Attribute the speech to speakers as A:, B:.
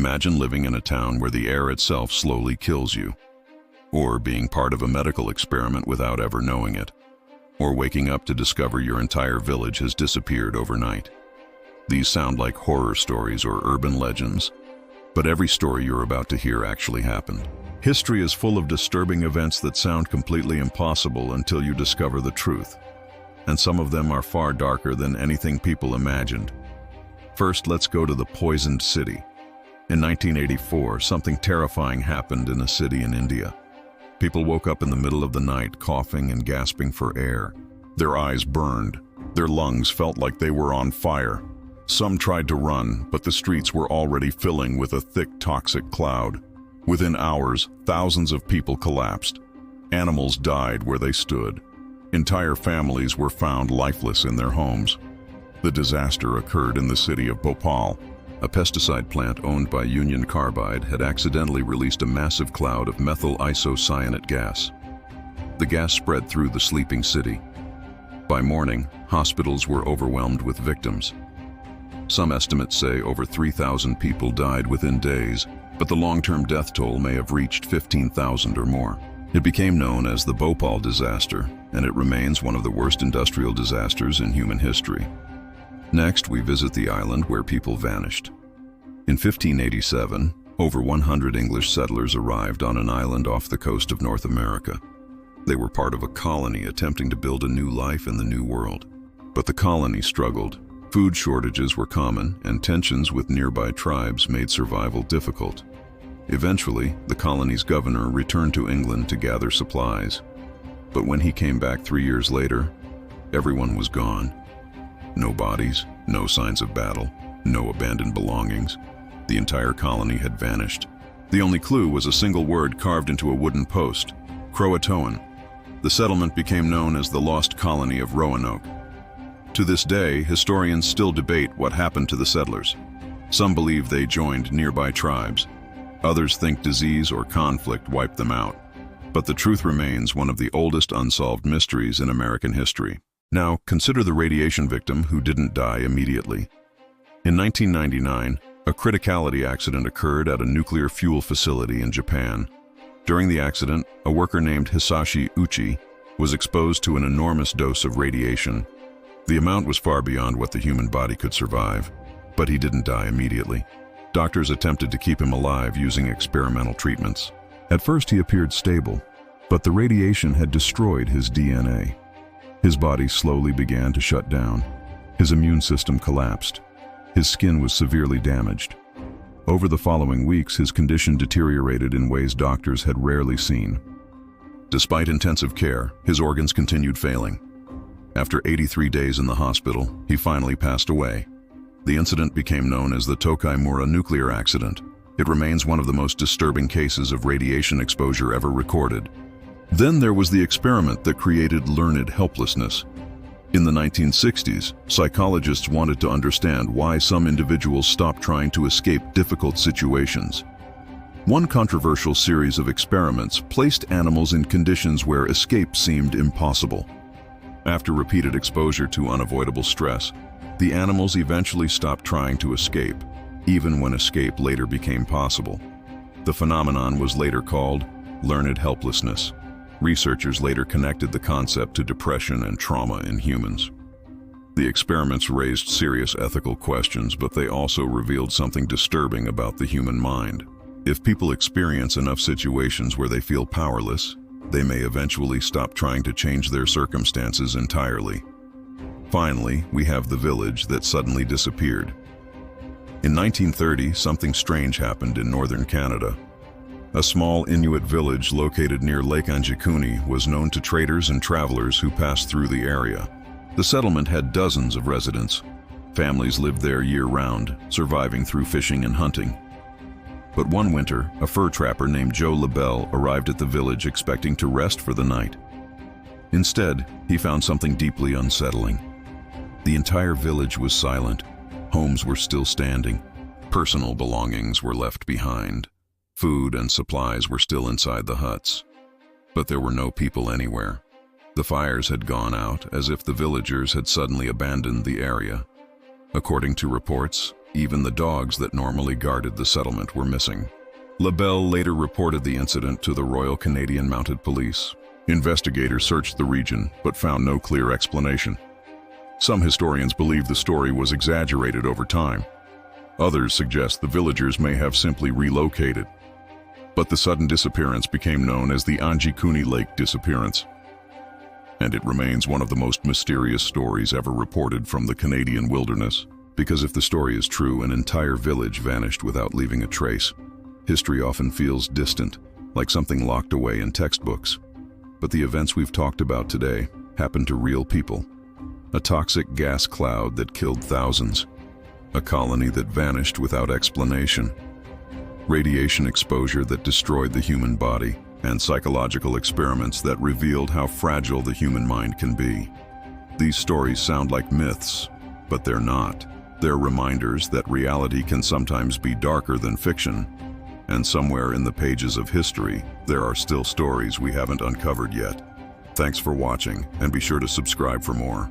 A: Imagine living in a town where the air itself slowly kills you, or being part of a medical experiment without ever knowing it, or waking up to discover your entire village has disappeared overnight. These sound like horror stories or urban legends, but every story you're about to hear actually happened. History is full of disturbing events that sound completely impossible until you discover the truth, and some of them are far darker than anything people imagined. First, let's go to the poisoned city. In 1984, something terrifying happened in a city in India. People woke up in the middle of the night, coughing and gasping for air. Their eyes burned. Their lungs felt like they were on fire. Some tried to run, but the streets were already filling with a thick, toxic cloud. Within hours, thousands of people collapsed. Animals died where they stood. Entire families were found lifeless in their homes. The disaster occurred in the city of Bhopal. A pesticide plant owned by Union Carbide had accidentally released a massive cloud of methyl isocyanate gas. The gas spread through the sleeping city. By morning, hospitals were overwhelmed with victims. Some estimates say over 3,000 people died within days, but the long-term death toll may have reached 15,000 or more. It became known as the Bhopal disaster, and it remains one of the worst industrial disasters in human history. Next, we visit the island where people vanished. In 1587, over 100 English settlers arrived on an island off the coast of North America. They were part of a colony attempting to build a new life in the New World. But the colony struggled. Food shortages were common, and tensions with nearby tribes made survival difficult. Eventually, the colony's governor returned to England to gather supplies. But when he came back 3 years later, everyone was gone. No bodies, no signs of battle, no abandoned belongings. The entire colony had vanished. The only clue was a single word carved into a wooden post: Croatoan. The settlement became known as the Lost Colony of Roanoke. To this day, historians still debate what happened to the settlers. Some believe they joined nearby tribes. Others think disease or conflict wiped them out. But the truth remains one of the oldest unsolved mysteries in American history. Now, consider the radiation victim who didn't die immediately. In 1999, a criticality accident occurred at a nuclear fuel facility in Japan. During the accident, a worker named Hisashi Uchi was exposed to an enormous dose of radiation. The amount was far beyond what the human body could survive, but he didn't die immediately. Doctors attempted to keep him alive using experimental treatments. At first, he appeared stable, but the radiation had destroyed his DNA. His body slowly began to shut down. His immune system collapsed. His skin was severely damaged. Over the following weeks, his condition deteriorated in ways doctors had rarely seen. Despite intensive care, his organs continued failing. After 83 days in the hospital, he finally passed away. The incident became known as the Tokaimura nuclear accident. It remains one of the most disturbing cases of radiation exposure ever recorded. Then there was the experiment that created learned helplessness. In the 1960s, psychologists wanted to understand why some individuals stopped trying to escape difficult situations. One controversial series of experiments placed animals in conditions where escape seemed impossible. After repeated exposure to unavoidable stress, the animals eventually stopped trying to escape, even when escape later became possible. The phenomenon was later called learned helplessness. Researchers later connected the concept to depression and trauma in humans. The experiments raised serious ethical questions, but they also revealed something disturbing about the human mind. If people experience enough situations where they feel powerless, they may eventually stop trying to change their circumstances entirely. Finally, we have the village that suddenly disappeared. In 1930, something strange happened in northern Canada. A small Inuit village located near Lake Anjikuni was known to traders and travelers who passed through the area. The settlement had dozens of residents. Families lived there year-round, surviving through fishing and hunting. But one winter, a fur trapper named Joe LaBelle arrived at the village expecting to rest for the night. Instead, he found something deeply unsettling. The entire village was silent. Homes were still standing. Personal belongings were left behind. Food and supplies were still inside the huts. But there were no people anywhere. The fires had gone out, as if the villagers had suddenly abandoned the area. According to reports, Even the dogs that normally guarded the settlement were missing. LaBelle later reported the incident to the Royal Canadian Mounted Police. Investigators searched the region, but found no clear explanation. Some historians believe the story was exaggerated over time. Others suggest the villagers may have simply relocated. But the sudden disappearance became known as the Anjikuni Lake disappearance. And it remains one of the most mysterious stories ever reported from the Canadian wilderness. Because if the story is true, an entire village vanished without leaving a trace. History often feels distant, like something locked away in textbooks. But the events we've talked about today happened to real people. A toxic gas cloud that killed thousands. A colony that vanished without explanation. Radiation exposure that destroyed the human body, and psychological experiments that revealed how fragile the human mind can be. These stories sound like myths, but they're not. They're reminders that reality can sometimes be darker than fiction, and somewhere in the pages of history, there are still stories we haven't uncovered yet. Thanks for watching, and be sure to subscribe for more.